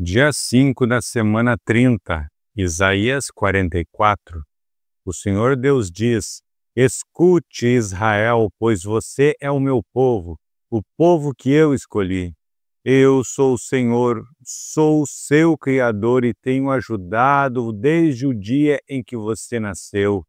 Dia 5 da semana 30, Isaías 44. O Senhor Deus diz: Escute, Israel, pois você é o meu povo, o povo que eu escolhi. Eu sou o Senhor, sou o seu Criador e tenho ajudado desde o dia em que você nasceu.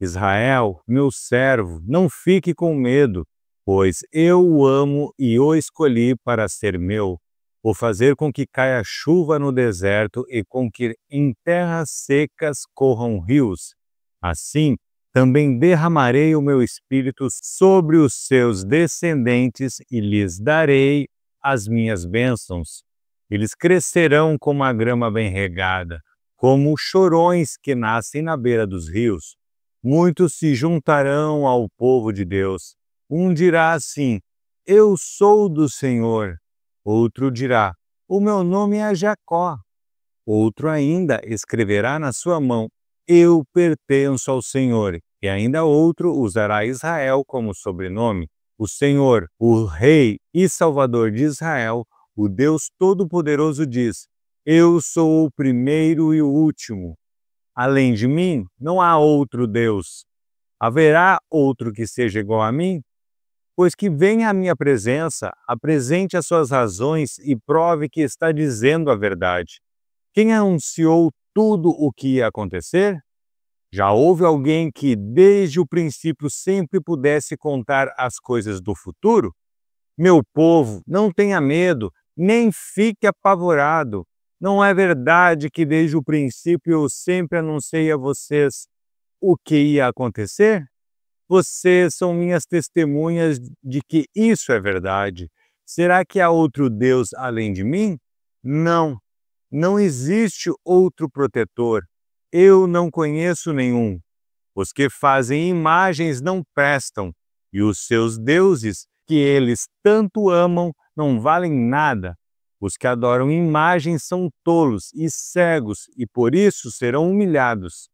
Israel, meu servo, não fique com medo, pois eu o amo e o escolhi para ser meu. Vou fazer com que caia chuva no deserto e com que em terras secas corram rios. Assim, também derramarei o meu espírito sobre os seus descendentes e lhes darei as minhas bênçãos. Eles crescerão como a grama bem regada, como chorões que nascem na beira dos rios. Muitos se juntarão ao povo de Deus. Um dirá assim: Eu sou do Senhor. Outro dirá: O meu nome é Jacó. Outro ainda escreverá na sua mão: Eu pertenço ao Senhor. E ainda outro usará Israel como sobrenome. O Senhor, o Rei e Salvador de Israel, o Deus Todo-Poderoso diz: Eu sou o primeiro e o último. Além de mim, não há outro Deus. Haverá outro que seja igual a mim? Pois que venha à minha presença, apresente as suas razões e prove que está dizendo a verdade. Quem anunciou tudo o que ia acontecer? Já houve alguém que desde o princípio sempre pudesse contar as coisas do futuro? Meu povo, não tenha medo, nem fique apavorado. Não é verdade que desde o princípio eu sempre anunciei a vocês o que ia acontecer? Vocês são minhas testemunhas de que isso é verdade. Será que há outro Deus além de mim? Não, não existe outro protetor. Eu não conheço nenhum. Os que fazem imagens não prestam, e os seus deuses, que eles tanto amam, não valem nada. Os que adoram imagens são tolos e cegos, e por isso serão humilhados.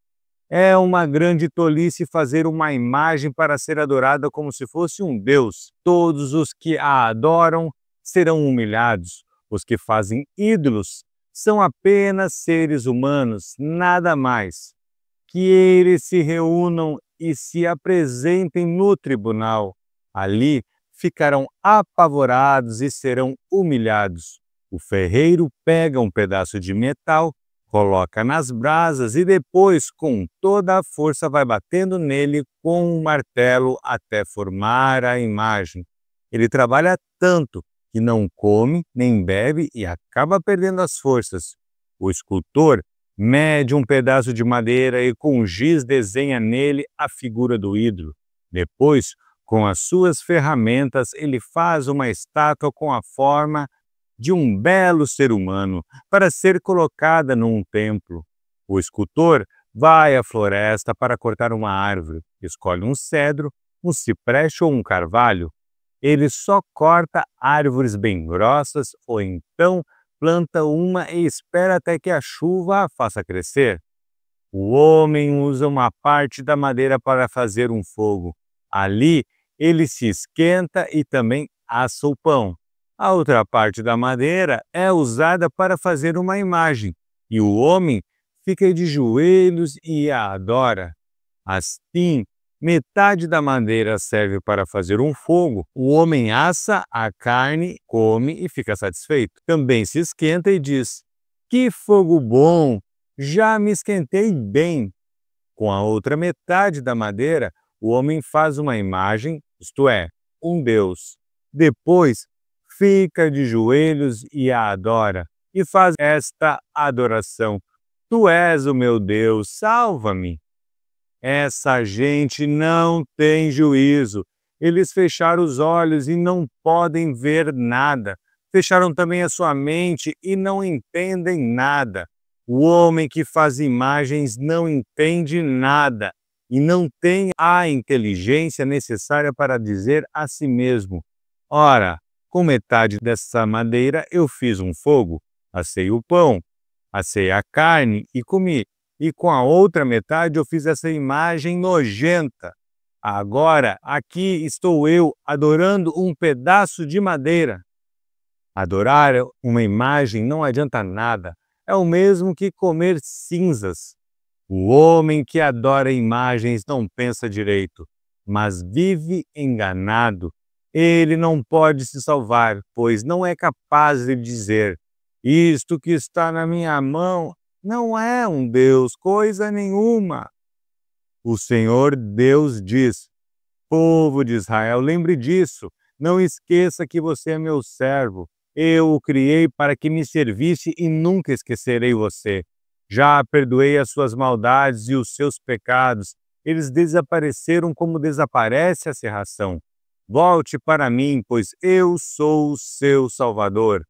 É uma grande tolice fazer uma imagem para ser adorada como se fosse um deus. Todos os que a adoram serão humilhados. Os que fazem ídolos são apenas seres humanos, nada mais. Que eles se reúnam e se apresentem no tribunal. Ali ficarão apavorados e serão humilhados. O ferreiro pega um pedaço de metal, coloca nas brasas e depois, com toda a força, vai batendo nele com um martelo até formar a imagem. Ele trabalha tanto que não come nem bebe e acaba perdendo as forças. O escultor mede um pedaço de madeira e com giz desenha nele a figura do ídolo. Depois, com as suas ferramentas, ele faz uma estátua com a forma de um belo ser humano para ser colocada num templo. O escultor vai à floresta para cortar uma árvore, escolhe um cedro, um cipreste ou um carvalho. Ele só corta árvores bem grossas ou então planta uma e espera até que a chuva a faça crescer. O homem usa uma parte da madeira para fazer um fogo. Ali ele se esquenta e também assa o pão. A outra parte da madeira é usada para fazer uma imagem, e o homem fica de joelhos e a adora. Assim, metade da madeira serve para fazer um fogo, o homem assa a carne, come e fica satisfeito. Também se esquenta e diz: Que fogo bom! Já me esquentei bem. Com a outra metade da madeira, o homem faz uma imagem, isto é, um deus. Depois, fica de joelhos e a adora, e faz esta adoração: Tu és o meu Deus, salva-me. Essa gente não tem juízo. Eles fecharam os olhos e não podem ver nada. Fecharam também a sua mente e não entendem nada. O homem que faz imagens não entende nada e não tem a inteligência necessária para dizer a si mesmo: Ora, com metade dessa madeira eu fiz um fogo, assei o pão, assei a carne e comi. E com a outra metade eu fiz essa imagem nojenta. Agora, aqui estou eu adorando um pedaço de madeira. Adorar uma imagem não adianta nada, é o mesmo que comer cinzas. O homem que adora imagens não pensa direito, mas vive enganado. Ele não pode se salvar, pois não é capaz de dizer: isto que está na minha mão não é um Deus, coisa nenhuma. O Senhor Deus diz: povo de Israel, lembre disso. Não esqueça que você é meu servo. Eu o criei para que me servisse e nunca esquecerei você. Já perdoei as suas maldades e os seus pecados. Eles desapareceram como desaparece a cerração. Volte para mim, pois eu sou o seu Salvador.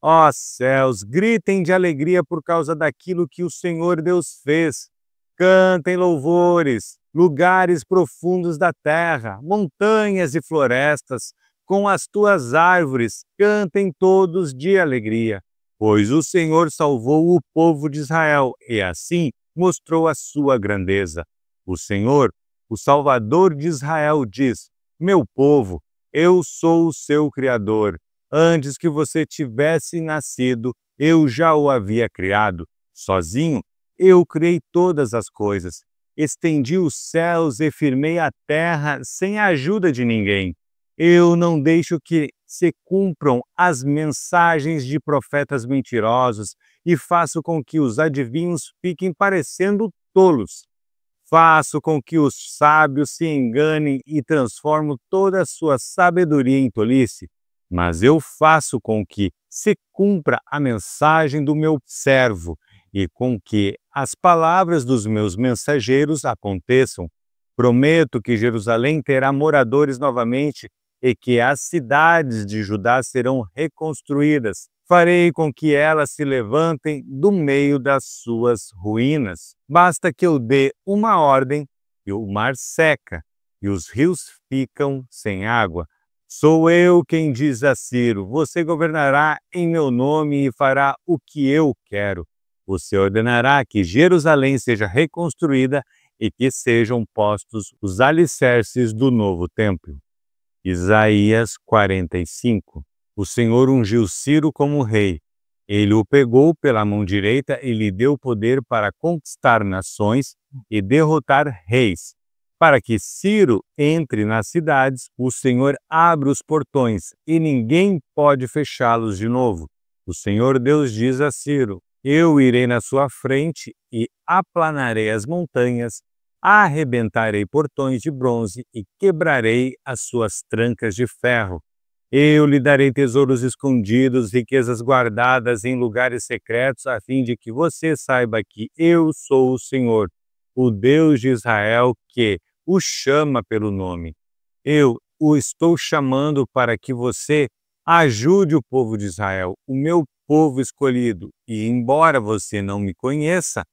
Ó céus, gritem de alegria por causa daquilo que o Senhor Deus fez. Cantem louvores, lugares profundos da terra, montanhas e florestas, com as tuas árvores, cantem todos de alegria. Pois o Senhor salvou o povo de Israel e assim mostrou a sua grandeza. O Senhor, o Salvador de Israel, diz: meu povo, eu sou o seu Criador. Antes que você tivesse nascido, eu já o havia criado. Sozinho, eu criei todas as coisas. Estendi os céus e firmei a terra sem a ajuda de ninguém. Eu não deixo que se cumpram as mensagens de profetas mentirosos e faço com que os adivinhos fiquem parecendo tolos. Faço com que os sábios se enganem e transformo toda a sua sabedoria em tolice. Mas eu faço com que se cumpra a mensagem do meu servo e com que as palavras dos meus mensageiros aconteçam. Prometo que Jerusalém terá moradores novamente e que as cidades de Judá serão reconstruídas. Farei com que elas se levantem do meio das suas ruínas. Basta que eu dê uma ordem e o mar seca e os rios ficam sem água. Sou eu quem diz a Ciro: você governará em meu nome e fará o que eu quero. Você ordenará que Jerusalém seja reconstruída e que sejam postos os alicerces do novo templo. Isaías 45. O Senhor ungiu Ciro como rei. Ele o pegou pela mão direita e lhe deu poder para conquistar nações e derrotar reis. Para que Ciro entre nas cidades, o Senhor abre os portões e ninguém pode fechá-los de novo. O Senhor Deus diz a Ciro: eu irei na sua frente e aplanarei as montanhas, arrebentarei portões de bronze e quebrarei as suas trancas de ferro. Eu lhe darei tesouros escondidos, riquezas guardadas em lugares secretos, a fim de que você saiba que eu sou o Senhor, o Deus de Israel, que o chama pelo nome. Eu o estou chamando para que você ajude o povo de Israel, o meu povo escolhido, e embora você não me conheça,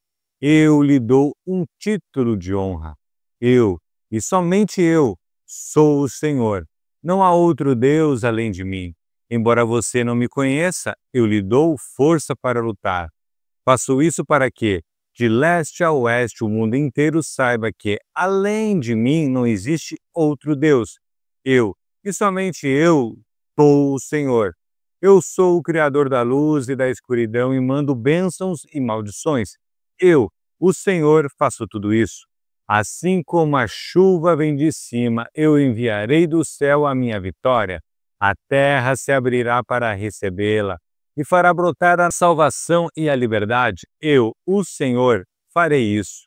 eu lhe dou um título de honra. Eu, e somente eu, sou o Senhor. Não há outro Deus além de mim. Embora você não me conheça, eu lhe dou força para lutar. Faço isso para que, de leste a oeste, o mundo inteiro saiba que, além de mim, não existe outro Deus. Eu, e somente eu, sou o Senhor. Eu sou o Criador da luz e da escuridão e mando bênçãos e maldições. Eu, o Senhor, faço tudo isso. Assim como a chuva vem de cima, eu enviarei do céu a minha vitória. A terra se abrirá para recebê-la e fará brotar a salvação e a liberdade. Eu, o Senhor, farei isso.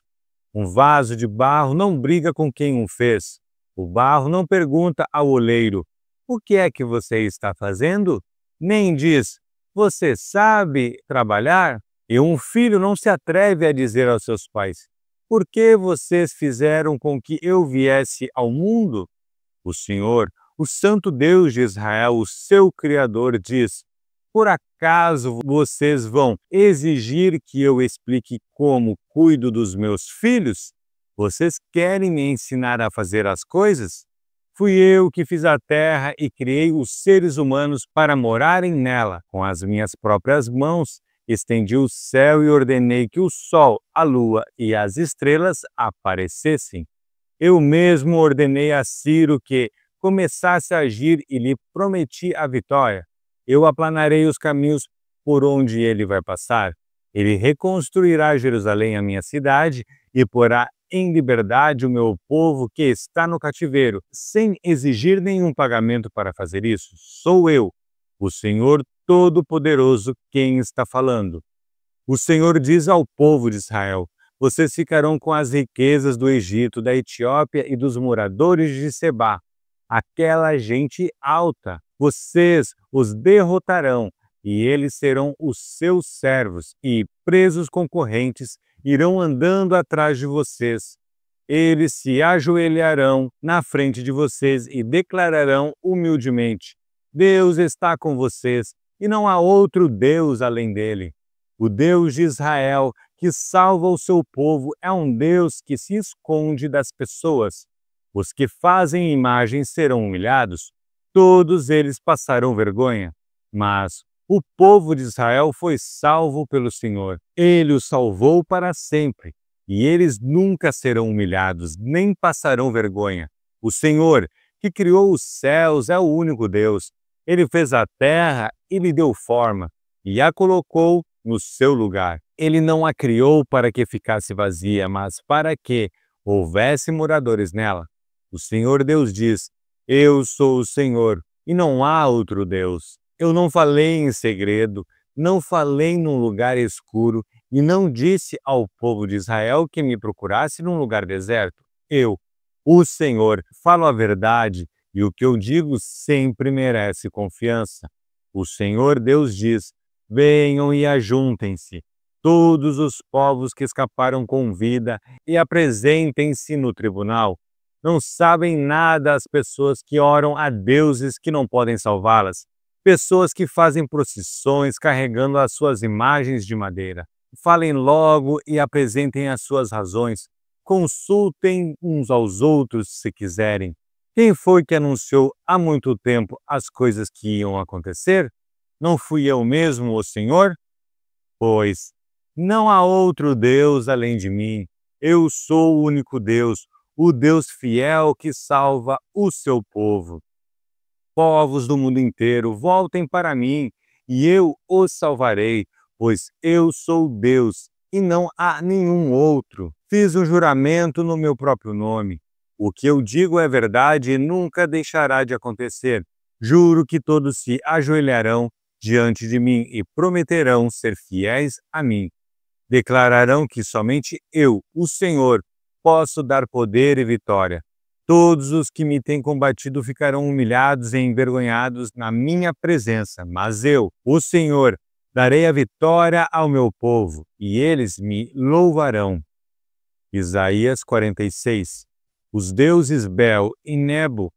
Um vaso de barro não briga com quem o fez. O barro não pergunta ao oleiro: o que é que você está fazendo? Nem diz: você sabe trabalhar? E um filho não se atreve a dizer aos seus pais: por que vocês fizeram com que eu viesse ao mundo? O Senhor, o Santo Deus de Israel, o seu Criador, diz: por acaso vocês vão exigir que eu explique como cuido dos meus filhos? Vocês querem me ensinar a fazer as coisas? Fui eu que fiz a terra e criei os seres humanos para morarem nela. Com as minhas próprias mãos, estendi o céu e ordenei que o sol, a lua e as estrelas aparecessem. Eu mesmo ordenei a Ciro que começasse a agir e lhe prometi a vitória. Eu aplanarei os caminhos por onde ele vai passar. Ele reconstruirá Jerusalém, a minha cidade, e porá em liberdade o meu povo que está no cativeiro, sem exigir nenhum pagamento para fazer isso. Sou eu, o Senhor Todo-Poderoso, quem está falando. O Senhor diz ao povo de Israel: vocês ficarão com as riquezas do Egito, da Etiópia e dos moradores de Sebá, aquela gente alta. Vocês os derrotarão, e eles serão os seus servos, e presos concorrentes irão andando atrás de vocês. Eles se ajoelharão na frente de vocês e declararão humildemente: Deus está com vocês, e não há outro Deus além dele. O Deus de Israel, que salva o seu povo, é um Deus que se esconde das pessoas. Os que fazem imagens serão humilhados, todos eles passarão vergonha. Mas o povo de Israel foi salvo pelo Senhor. Ele os salvou para sempre, e eles nunca serão humilhados, nem passarão vergonha. O Senhor, que criou os céus, é o único Deus. Ele fez a terra e lhe deu forma, e a colocou no seu lugar. Ele não a criou para que ficasse vazia, mas para que houvesse moradores nela. O Senhor Deus diz: Eu sou o Senhor, e não há outro Deus. Eu não falei em segredo, não falei num lugar escuro, e não disse ao povo de Israel que me procurasse num lugar deserto. Eu, o Senhor, falo a verdade, e o que eu digo sempre merece confiança. O Senhor Deus diz: venham e ajuntem-se, todos os povos que escaparam com vida, e apresentem-se no tribunal. Não sabem nada as pessoas que oram a deuses que não podem salvá-las, pessoas que fazem procissões carregando as suas imagens de madeira. Falem logo e apresentem as suas razões. Consultem uns aos outros se quiserem. Quem foi que anunciou há muito tempo as coisas que iam acontecer? Não fui eu mesmo, o Senhor? Pois não há outro Deus além de mim. Eu sou o único Deus, o Deus fiel que salva o seu povo. Povos do mundo inteiro, voltem para mim, e eu os salvarei, pois eu sou Deus, e não há nenhum outro. Fiz um juramento no meu próprio nome. O que eu digo é verdade e nunca deixará de acontecer. Juro que todos se ajoelharão diante de mim e prometerão ser fiéis a mim. Declararão que somente eu, o Senhor, posso dar poder e vitória. Todos os que me têm combatido ficarão humilhados e envergonhados na minha presença, mas eu, o Senhor, darei a vitória ao meu povo, e eles me louvarão. Isaías 46. Os deuses Bel e Nebo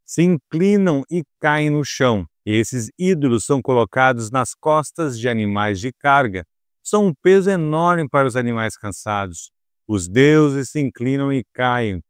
se inclinam e caem no chão. Esses ídolos são colocados nas costas de animais de carga. São um peso enorme para os animais cansados. Os deuses se inclinam e caem.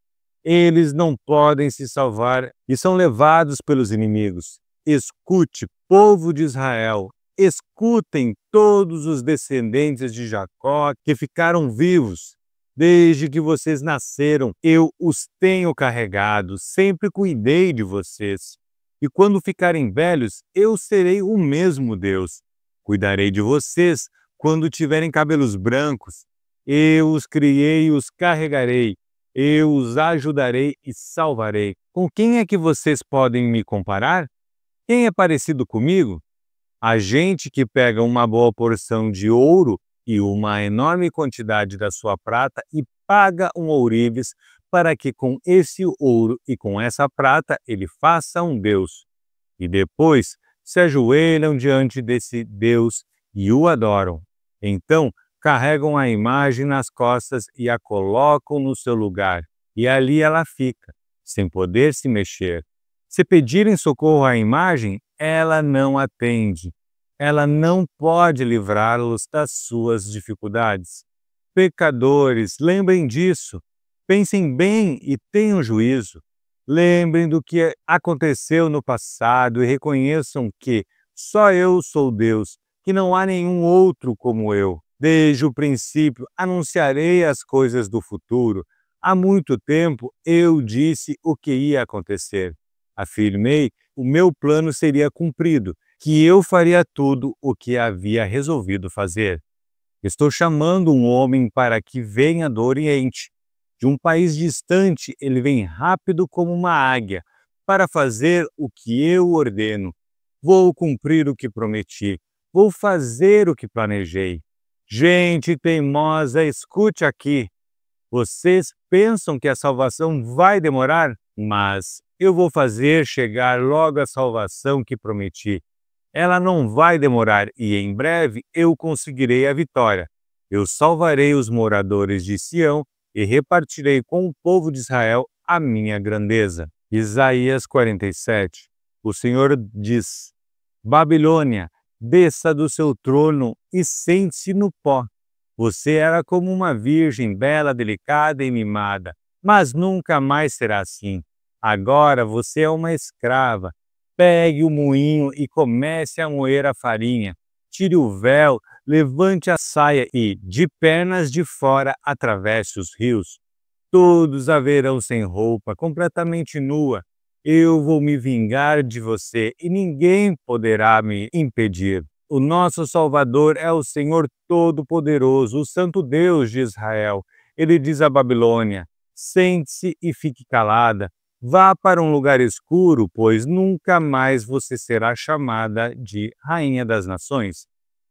Eles não podem se salvar e são levados pelos inimigos. Escute, povo de Israel, escutem todos os descendentes de Jacó que ficaram vivos. Desde que vocês nasceram, eu os tenho carregado, sempre cuidei de vocês. E quando ficarem velhos, eu serei o mesmo Deus. Cuidarei de vocês quando tiverem cabelos brancos. Eu os criei e os carregarei. Eu os ajudarei e salvarei. Com quem é que vocês podem me comparar? Quem é parecido comigo? A gente que pega uma boa porção de ouro e uma enorme quantidade da sua prata e paga um ourives para que com esse ouro e com essa prata ele faça um Deus. E depois se ajoelham diante desse Deus e o adoram. Então carregam a imagem nas costas e a colocam no seu lugar. E ali ela fica, sem poder se mexer. Se pedirem socorro à imagem, ela não atende. Ela não pode livrá-los das suas dificuldades. Pecadores, lembrem disso. Pensem bem e tenham juízo. Lembrem do que aconteceu no passado e reconheçam que só eu sou Deus, que não há nenhum outro como eu. Desde o princípio anunciarei as coisas do futuro. Há muito tempo eu disse o que ia acontecer. Afirmei, o meu plano seria cumprido, que eu faria tudo o que havia resolvido fazer. Estou chamando um homem para que venha do Oriente. De um país distante, ele vem rápido como uma águia, para fazer o que eu ordeno. Vou cumprir o que prometi. Vou fazer o que planejei. Gente teimosa, escute aqui. Vocês pensam que a salvação vai demorar? Mas eu vou fazer chegar logo a salvação que prometi. Ela não vai demorar e em breve eu conseguirei a vitória. Eu salvarei os moradores de Sião e repartirei com o povo de Israel a minha grandeza. Isaías 47. O Senhor diz: Babilônia, desça do seu trono e sente-se no pó. Você era como uma virgem bela, delicada e mimada, mas nunca mais será assim. Agora você é uma escrava. Pegue o moinho e comece a moer a farinha. Tire o véu, levante a saia e, de pernas de fora, atravesse os rios. Todos a verão sem roupa, completamente nua. Eu vou me vingar de você e ninguém poderá me impedir. O nosso Salvador é o Senhor Todo-Poderoso, o Santo Deus de Israel. Ele diz à Babilônia: sente-se e fique calada. Vá para um lugar escuro, pois nunca mais você será chamada de Rainha das Nações.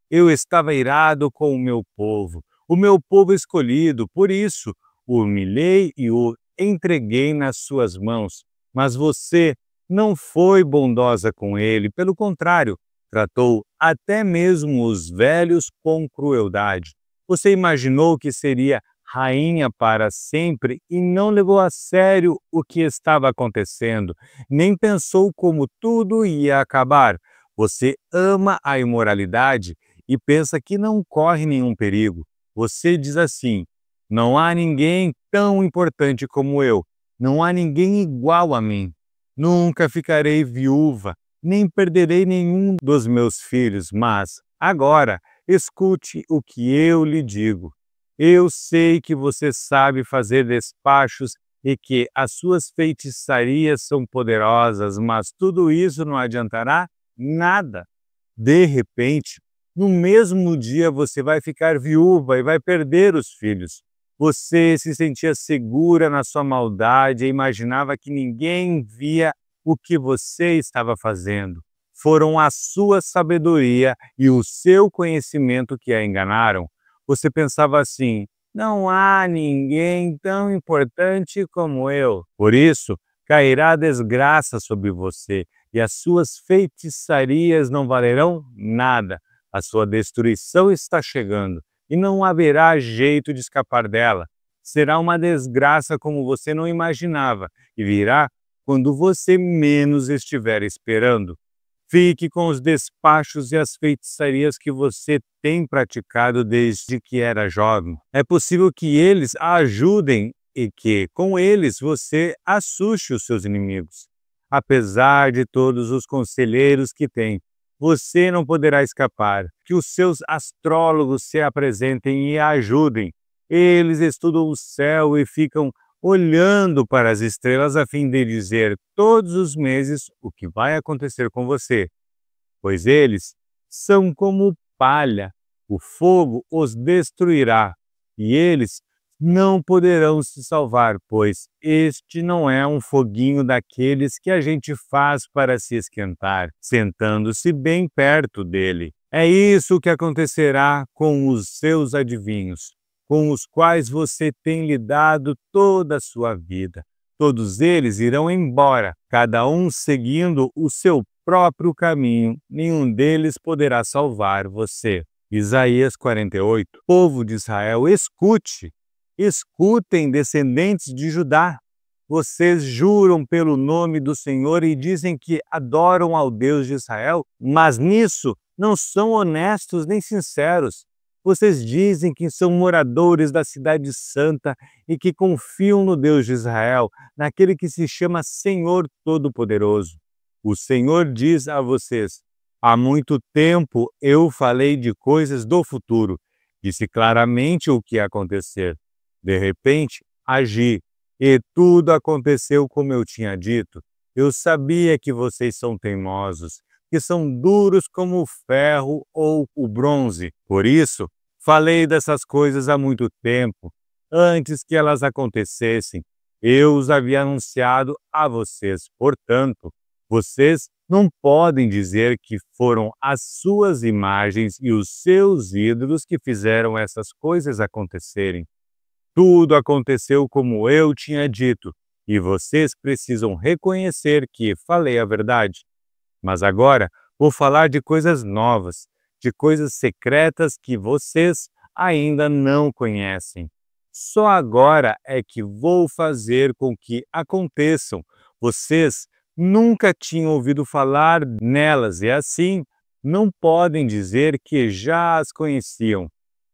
Eu estava irado com o meu povo escolhido, por isso o humilhei e o entreguei nas suas mãos. Mas você não foi bondosa com ele, pelo contrário, tratou até mesmo os velhos com crueldade. Você imaginou que seria rainha para sempre e não levou a sério o que estava acontecendo, nem pensou como tudo ia acabar. Você ama a imoralidade e pensa que não corre nenhum perigo. Você diz assim: não há ninguém tão importante como eu, não há ninguém igual a mim. Nunca ficarei viúva, nem perderei nenhum dos meus filhos, mas agora escute o que eu lhe digo. Eu sei que você sabe fazer despachos e que as suas feitiçarias são poderosas, mas tudo isso não adiantará nada. De repente, no mesmo dia você vai ficar viúva e vai perder os filhos. Você se sentia segura na sua maldade e imaginava que ninguém via o que você estava fazendo. Foram a sua sabedoria e o seu conhecimento que a enganaram. Você pensava assim: não há ninguém tão importante como eu. Por isso, cairá a desgraça sobre você e as suas feitiçarias não valerão nada. A sua destruição está chegando e não haverá jeito de escapar dela. Será uma desgraça como você não imaginava e virá quando você menos estiver esperando. Fique com os despachos e as feitiçarias que você tem praticado desde que era jovem. É possível que eles a ajudem e que, com eles, você assuste os seus inimigos. Apesar de todos os conselheiros que tem, você não poderá escapar. Que os seus astrólogos se apresentem e a ajudem. Eles estudam o céu e ficam olhando para as estrelas a fim de dizer todos os meses o que vai acontecer com você. Pois eles são como palha, o fogo os destruirá, e eles não poderão se salvar, pois este não é um foguinho daqueles que a gente faz para se esquentar, sentando-se bem perto dele. É isso que acontecerá com os seus adivinhos, com os quais você tem lidado toda a sua vida. Todos eles irão embora, cada um seguindo o seu próprio caminho. Nenhum deles poderá salvar você. Isaías 48. Povo de Israel, escute! Escutem, descendentes de Judá. Vocês juram pelo nome do Senhor e dizem que adoram ao Deus de Israel, mas nisso não são honestos nem sinceros. Vocês dizem que são moradores da cidade santa e que confiam no Deus de Israel, naquele que se chama Senhor Todo-Poderoso. O Senhor diz a vocês: há muito tempo eu falei de coisas do futuro, disse claramente o que ia acontecer. De repente, agi, e tudo aconteceu como eu tinha dito. Eu sabia que vocês são teimosos. que são duros como o ferro ou o bronze. Por isso, falei dessas coisas há muito tempo, antes que elas acontecessem. Eu os havia anunciado a vocês. Portanto, vocês não podem dizer que foram as suas imagens e os seus ídolos que fizeram essas coisas acontecerem. Tudo aconteceu como eu tinha dito, e vocês precisam reconhecer que falei a verdade. Mas agora vou falar de coisas novas, de coisas secretas que vocês ainda não conhecem. Só agora é que vou fazer com que aconteçam. Vocês nunca tinham ouvido falar nelas e assim não podem dizer que já as conheciam.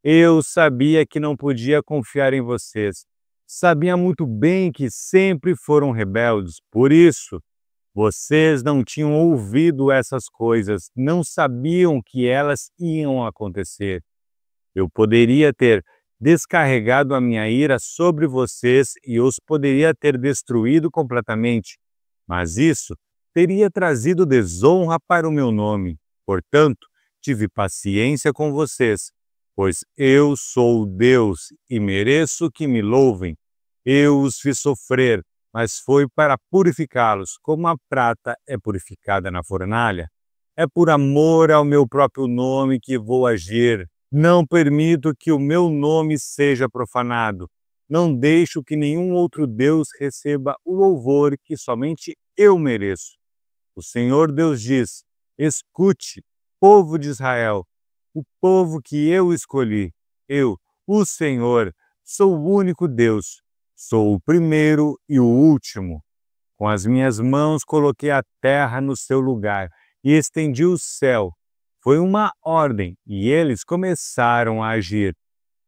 Eu sabia que não podia confiar em vocês. Sabia muito bem que sempre foram rebeldes. Por isso, vocês não tinham ouvido essas coisas, não sabiam que elas iam acontecer. Eu poderia ter descarregado a minha ira sobre vocês e os poderia ter destruído completamente, mas isso teria trazido desonra para o meu nome. Portanto, tive paciência com vocês, pois eu sou Deus e mereço que me louvem. Eu os fiz sofrer, mas foi para purificá-los, como a prata é purificada na fornalha. É por amor ao meu próprio nome que vou agir. Não permito que o meu nome seja profanado. Não deixo que nenhum outro Deus receba o louvor que somente eu mereço. O Senhor Deus diz: escute, povo de Israel, o povo que eu escolhi. Eu, o Senhor, sou o único Deus. Sou o primeiro e o último. Com as minhas mãos coloquei a terra no seu lugar e estendi o céu. Foi uma ordem e eles começaram a agir.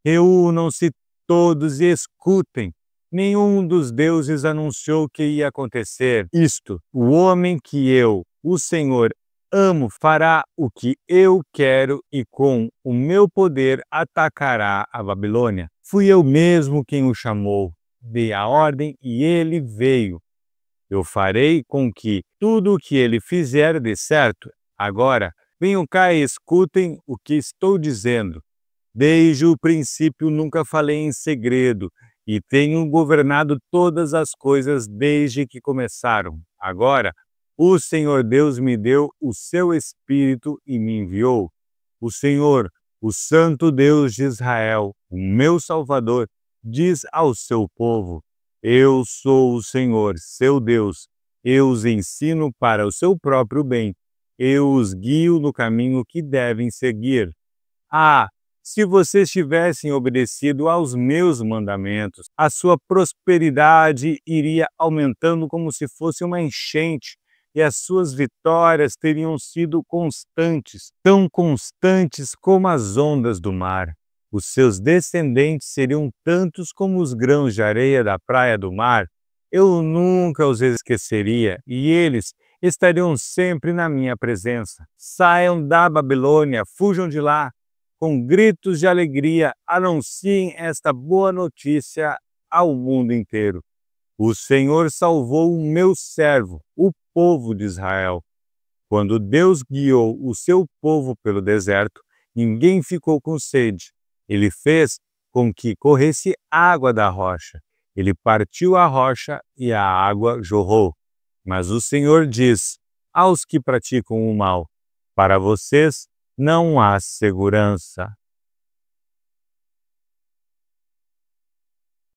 Reúnam-se todos e escutem. Nenhum dos deuses anunciou que ia acontecer isto. O homem que eu, o Senhor, amo, fará o que eu quero e com o meu poder atacará a Babilônia. Fui eu mesmo quem o chamou. Dei a ordem e ele veio. Eu farei com que tudo o que ele fizer dê certo. Agora, venham cá e escutem o que estou dizendo. Desde o princípio nunca falei em segredo e tenho governado todas as coisas desde que começaram. Agora, o Senhor Deus me deu o seu Espírito e me enviou. O Senhor, o Santo Deus de Israel, o meu Salvador, diz ao seu povo: eu sou o Senhor, seu Deus. Eu os ensino para o seu próprio bem. Eu os guio no caminho que devem seguir. Ah, se vocês tivessem obedecido aos meus mandamentos, a sua prosperidade iria aumentando como se fosse uma enchente, e as suas vitórias teriam sido constantes, tão constantes como as ondas do mar. Os seus descendentes seriam tantos como os grãos de areia da praia do mar. Eu nunca os esqueceria, e eles estariam sempre na minha presença. Saiam da Babilônia, fujam de lá. Com gritos de alegria, anunciem esta boa notícia ao mundo inteiro. O Senhor salvou o meu servo, o povo de Israel. Quando Deus guiou o seu povo pelo deserto, ninguém ficou com sede. Ele fez com que corresse água da rocha. Ele partiu a rocha e a água jorrou. Mas o Senhor diz aos que praticam o mal: para vocês não há segurança.